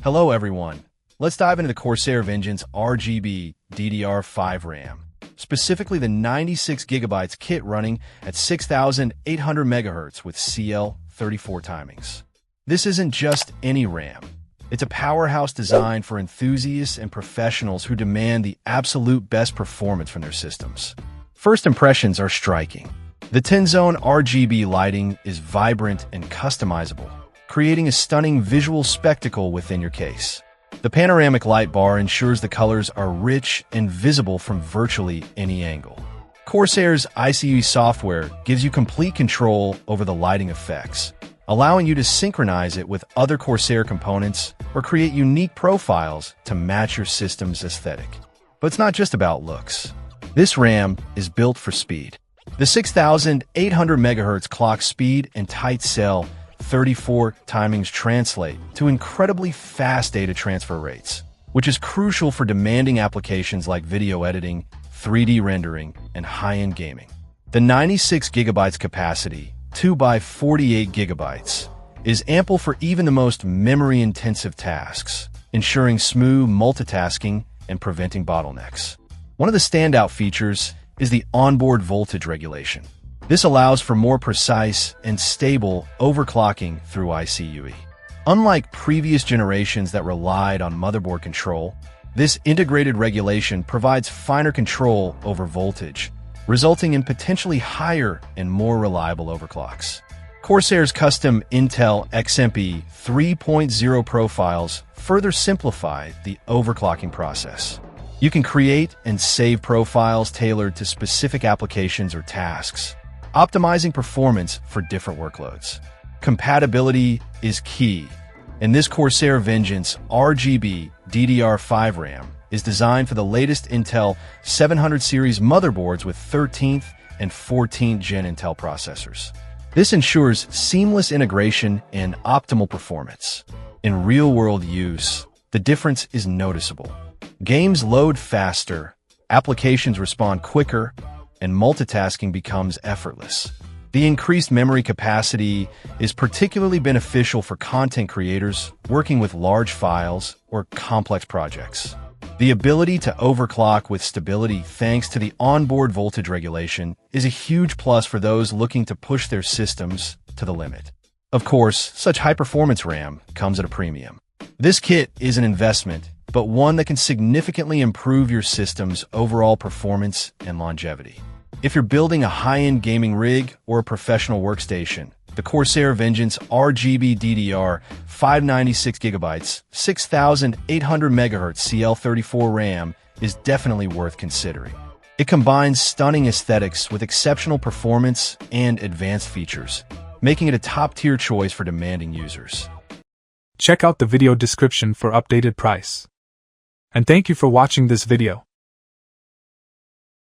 Hello everyone. Let's dive into the Corsair Vengeance RGB DDR5 RAM, specifically the 96GB kit running at 6,800 MHz with CL34 timings. This isn't just any RAM. It's a powerhouse designed for enthusiasts and professionals who demand the absolute best performance from their systems. First impressions are striking. The 10-zone RGB lighting is vibrant and customizable, creating a stunning visual spectacle within your case. The panoramic light bar ensures the colors are rich and visible from virtually any angle. Corsair's ICE software gives you complete control over the lighting effects, allowing you to synchronize it with other Corsair components or create unique profiles to match your system's aesthetic. But it's not just about looks. This RAM is built for speed. The 6,800 MHz clock speed and tight cell 34 timings translate to incredibly fast data transfer rates, which is crucial for demanding applications like video editing, 3D rendering, and high-end gaming. The 96GB capacity, 2x48GB, is ample for even the most memory-intensive tasks, ensuring smooth multitasking and preventing bottlenecks. One of the standout features is the onboard voltage regulation. This allows for more precise and stable overclocking through ICE. Unlike previous generations that relied on motherboard control, this integrated regulation provides finer control over voltage, resulting in potentially higher and more reliable overclocks. Corsair's custom Intel XMP 3.0 profiles further simplify the overclocking process. You can create and save profiles tailored to specific applications or tasks, optimizing performance for different workloads. Compatibility is key, and this Corsair Vengeance RGB DDR5 RAM is designed for the latest Intel 700 series motherboards with 13th and 14th Gen Intel processors. This ensures seamless integration and optimal performance. In real-world use, the difference is noticeable. Games load faster, applications respond quicker, and multitasking becomes effortless. The increased memory capacity is particularly beneficial for content creators working with large files or complex projects. The ability to overclock with stability thanks to the onboard voltage regulation is a huge plus for those looking to push their systems to the limit. Of course, such high-performance RAM comes at a premium. This kit is an investment, but one that can significantly improve your system's overall performance and longevity. If you're building a high-end gaming rig or a professional workstation, the Corsair Vengeance RGB DDR5 96GB 6,800 MHz CL34 RAM is definitely worth considering. It combines stunning aesthetics with exceptional performance and advanced features, making it a top-tier choice for demanding users. Check out the video description for updated price. And thank you for watching this video.